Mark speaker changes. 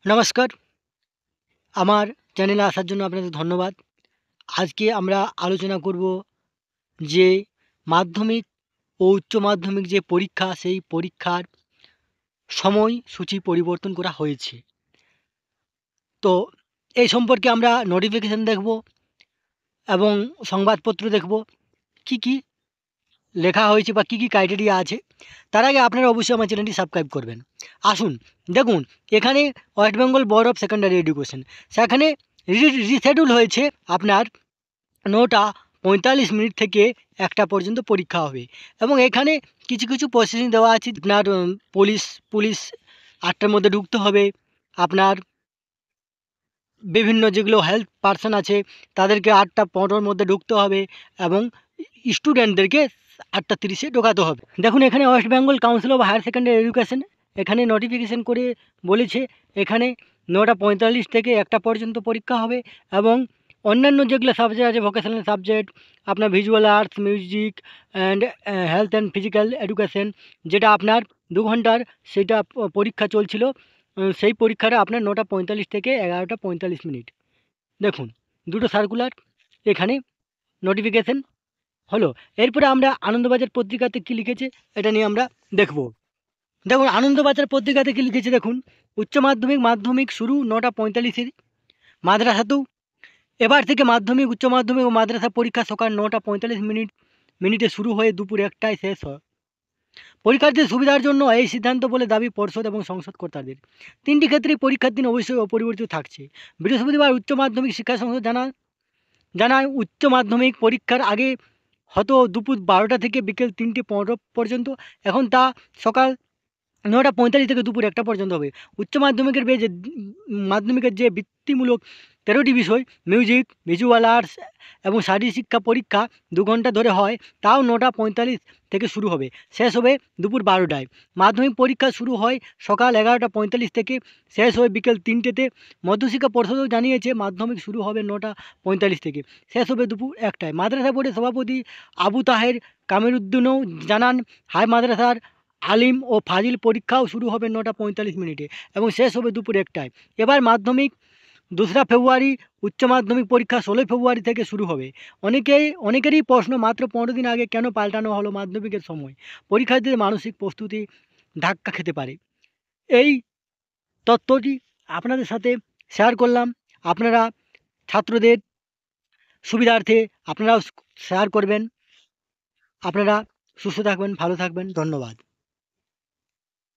Speaker 1: নমস্কার, আমার চ্যানেলে আসার জন্য আপনাদের ধন্যবাদ। আজকে আমরা আলোচনা করব যে মাধ্যমিক ও উচ্চ মাধ্যমিক যে পরীক্ষা, সেই পরীক্ষার সময়সূচি পরিবর্তন করা হয়েছে। তো এই সম্পর্কে আমরা নোটিফিকেশন দেখব এবং সংবাদপত্র দেখব, কী, কী লেখা হয়েছে বা কী, কী ক্রাইটেরিয়া আছে। তার আগে আপনারা অবশ্যই আমার চ্যানেলটি সাবস্ক্রাইব করবেন। আসুন দেখুন, এখানে West Bengal board of secondary education, সেখানে রিশিডিউল হয়েছে আপনার 9:45 থেকে 1টা পর্যন্ত পরীক্ষা হবে এবং এখানে কিছু কিছু প্রসেসিং দেওয়া আছে। আপনার পুলিশ 8টার মধ্যে ঢুকতে হবে। আপনার বিভিন্ন যেগুলো হেল্প পার্সন আছে তাদেরকে 8:15-র মধ্যে ঢুকতে হবে এবং স্টুডেন্টদেরকে 8:30-এ ঢোকাতে হবে। দেখুন, এখানে West Bengal Council of Higher Secondary Education এখানে নোটিফিকেশন করে বলেছে এখানে 9:45 থেকে 1টা পর্যন্ত পরীক্ষা হবে এবং অন্যান্য যেগুলো সাবজেক্ট আছে, ভোকেশনাল সাবজেক্ট, আপনার visual arts, music and health and physical education, যেটা আপনার 2 ঘন্টার, সেটা পরীক্ষা চলছিল। সেই পরীক্ষাটা আপনার 9:45 থেকে 11:45। দেখুন, দুটো সার্কুলার এখানে নোটিফিকেশন হলো। এরপরে আমরা আনন্দবাজার পত্রিকাতে কী লিখেছে এটা নিয়ে আমরা দেখব। দেখুন, আনন্দবাজার পত্রিকাতে কী লিখেছে দেখুন, উচ্চ মাধ্যমিক মাধ্যমিক শুরু 9:45-এর। মাদ্রাসাতেও এবার থেকে মাধ্যমিক, উচ্চ মাধ্যমিক ও মাদ্রাসা পরীক্ষা সকাল 9:45 শুরু হয়ে দুপুর 1টায় শেষ হয়। পরীক্ষার্থীদের সুবিধার জন্য এই সিদ্ধান্ত বলে দাবি পর্ষদ এবং সংসদ কর্তাদের। 3টি ক্ষেত্রেই পরীক্ষার দিন অবশ্যই অপরিবর্তিত থাকছে। বৃহস্পতিবার উচ্চ মাধ্যমিক শিক্ষা সংসদ জানায় উচ্চ মাধ্যমিক পরীক্ষার আগে হতো দুপুর 12টা থেকে বিকেল 3:15 পর্যন্ত, এখন তা সকাল 9:45 থেকে দুপুর 1টা পর্যন্ত হবে। উচ্চ মাধ্যমিকের যে বৃত্তিমূলক 13টি বিষয়, মিউজিক, ভিজুয়াল আর্টস এবং শারীরিক শিক্ষা পরীক্ষা 2 ঘন্টা ধরে হয়, তাও 9:45 থেকে শুরু হবে, শেষ হবে দুপুর 12টায়। মাধ্যমিক পরীক্ষা শুরু হয় সকাল 11:45 থেকে, শেষ হয় বিকেল 3টেতে। মধ্যশিক্ষা পর্ষদও জানিয়েছে মাধ্যমিক শুরু হবে 9:45 থেকে, শেষ হবে দুপুর 1টায়। মাদ্রাসা বোর্ডের সভাপতি আবু তাহের কামিরুদ্দিনও জানান, হাই মাদ্রাসার আলিম ও ফাজিল পরীক্ষাও শুরু হবে 9:45 এবং শেষ হবে দুপুর 1টায়। এবার মাধ্যমিক 2রা ফেব্রুয়ারি, উচ্চ মাধ্যমিক পরীক্ষা 16ই ফেব্রুয়ারি থেকে শুরু হবে। অনেকেরই প্রশ্ন, মাত্র 15 দিন আগে কেন পাল্টানো হলো মাধ্যমিকের সময়? পরীক্ষার্থীদের মানসিক প্রস্তুতি ধাক্কা খেতে পারে। এই তথ্যটি আপনাদের সাথে শেয়ার করলাম। আপনারা ছাত্রদের সুবিধার্থে আপনারাও শেয়ার করবেন। আপনারা সুস্থ থাকবেন, ভালো থাকবেন। ধন্যবাদ।